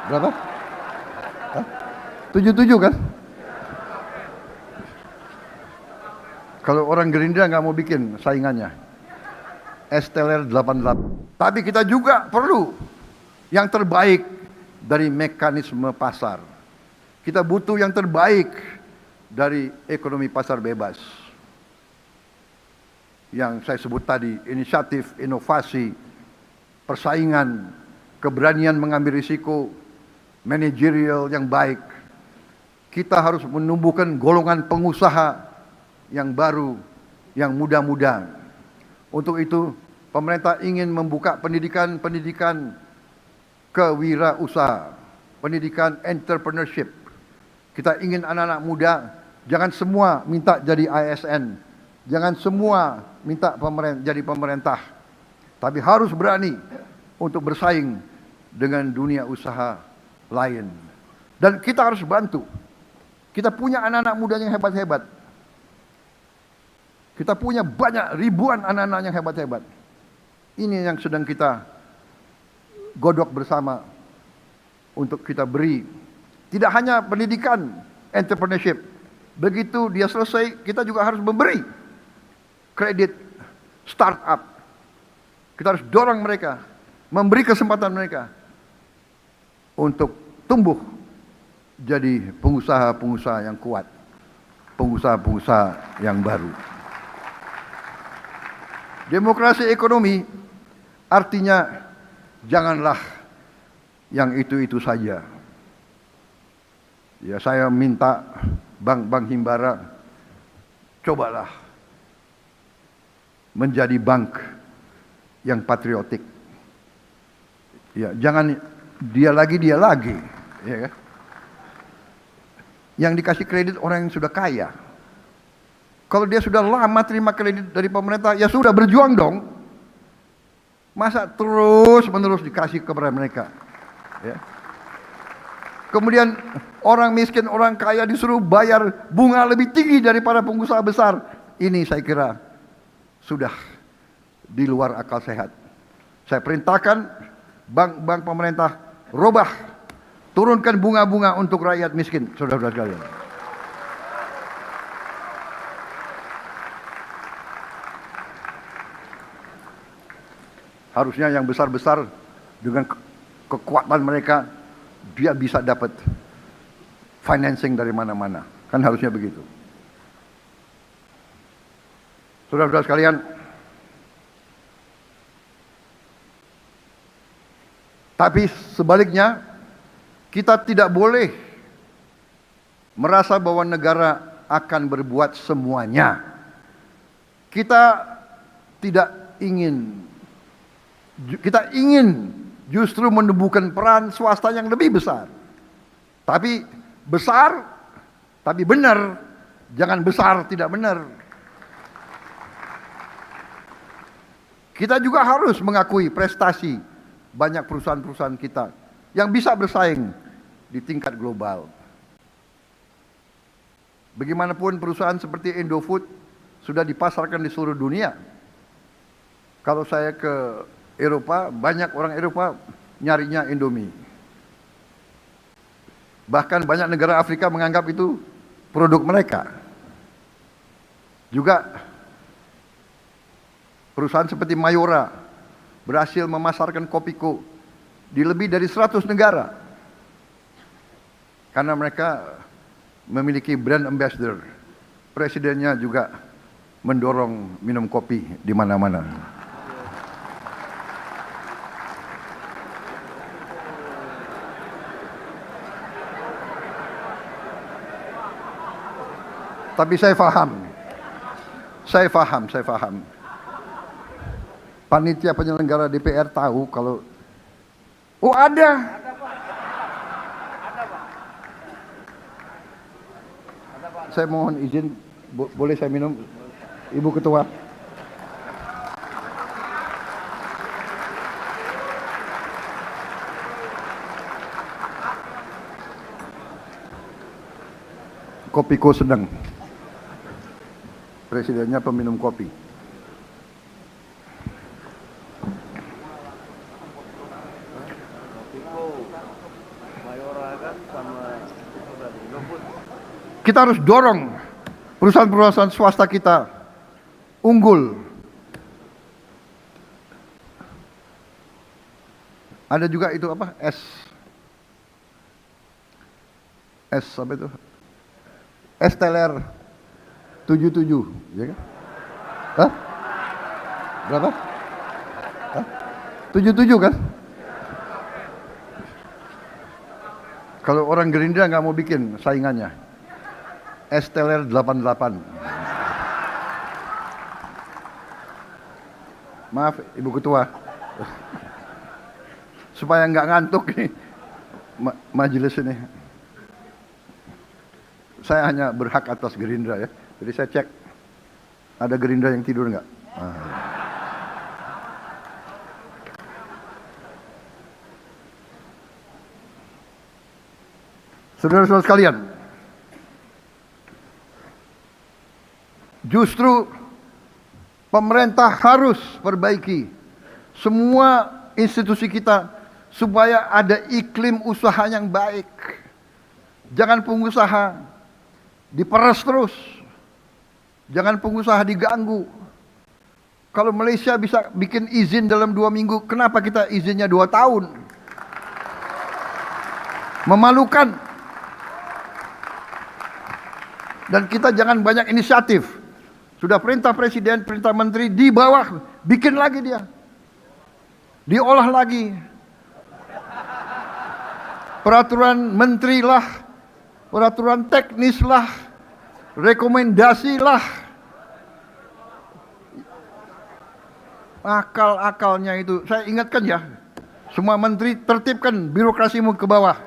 Berapa? 77 kan? Kalau orang Gerindra nggak mau bikin saingannya. Esteller 88. Tapi kita juga perlu yang terbaik dari mekanisme pasar. Kita butuh yang terbaik dari ekonomi pasar bebas. Yang saya sebut tadi, inisiatif, inovasi, persaingan, keberanian mengambil risiko, manajerial yang baik. Kita harus menumbuhkan golongan pengusaha yang baru, yang muda-muda. Untuk itu, pemerintah ingin membuka pendidikan kewirausahaan, pendidikan entrepreneurship. Kita ingin anak-anak muda, jangan semua minta jadi ASN, jangan semua minta jadi pemerintah, tapi harus berani untuk bersaing dengan dunia usaha lain. Dan kita harus bantu. Kita punya anak-anak muda yang hebat-hebat. Kita punya banyak ribuan anak-anak yang hebat-hebat. Ini yang sedang kita godok bersama untuk kita beri. Tidak hanya pendidikan entrepreneurship. Begitu dia selesai, kita juga harus memberi kredit startup. Kita harus dorong mereka, memberi kesempatan mereka untuk tumbuh jadi pengusaha-pengusaha yang kuat, pengusaha-pengusaha yang baru. Demokrasi ekonomi artinya janganlah yang itu-itu saja. Ya, saya minta Bank Himbara, cobalah menjadi bank yang patriotik. Ya, jangan dia lagi, ya kan? Yang dikasih kredit orang yang sudah kaya. Kalau dia sudah lama terima kredit dari pemerintah, ya sudah berjuang dong. Masa terus-menerus dikasih kepada mereka? Ya. Kemudian orang miskin, orang kaya disuruh bayar bunga lebih tinggi daripada pengusaha besar. Ini saya kira sudah di luar akal sehat. Saya perintahkan bank-bank pemerintah robah, turunkan bunga-bunga untuk rakyat miskin, saudara-saudara sekalian. Harusnya yang besar-besar dengan kekuatan mereka, dia bisa dapat financing dari mana-mana. Kan harusnya begitu. Saudara-saudara sekalian, tapi sebaliknya, kita tidak boleh merasa bahwa negara akan berbuat semuanya. Kita ingin justru menumbuhkan peran swasta yang lebih besar. Tapi besar, tapi benar. Jangan besar tidak benar. Kita juga harus mengakui prestasi banyak perusahaan-perusahaan kita yang bisa bersaing di tingkat global. Bagaimanapun perusahaan seperti Indofood sudah dipasarkan di seluruh dunia. Kalau saya ke Eropa, banyak orang Eropa nyarinya Indomie. Bahkan banyak negara Afrika menganggap itu produk mereka. Juga perusahaan seperti Mayora berhasil memasarkan Kopiko di lebih dari 100 negara. Karena mereka memiliki brand ambassador. Presidennya juga mendorong minum kopi di mana-mana. Tapi saya paham. Panitia penyelenggara DPR tahu kalau ada. Saya mohon izin, boleh saya minum, Ibu Ketua? Kopiko sedang. Presidennya peminum kopi. Kita harus dorong perusahaan-perusahaan swasta kita unggul. Ada juga itu apa? Apa itu? Teler 77, ya kan? Hah? Berapa? Hah? 77 kan? Kalau orang Gerindra nggak mau bikin saingannya. Teler 88. Maaf, Ibu Ketua. Supaya nggak ngantuk nih majelis ini. Saya hanya berhak atas Gerindra ya. Jadi saya cek ada Gerindra yang tidur nggak. Saudara-saudara sekalian, justru pemerintah harus perbaiki semua institusi kita supaya ada iklim usaha yang baik. Jangan pengusaha diperas terus. Jangan pengusaha diganggu. Kalau Malaysia bisa bikin izin dalam 2 minggu, kenapa kita izinnya 2 tahun? Memalukan. Dan kita jangan banyak inisiatif. Sudah perintah presiden, perintah menteri, di bawah bikin lagi dia. Diolah lagi. Peraturan menteri lah, peraturan teknis lah, rekomendasi lah. Akal-akalnya itu, saya ingatkan ya, semua menteri tertibkan birokrasimu ke bawah.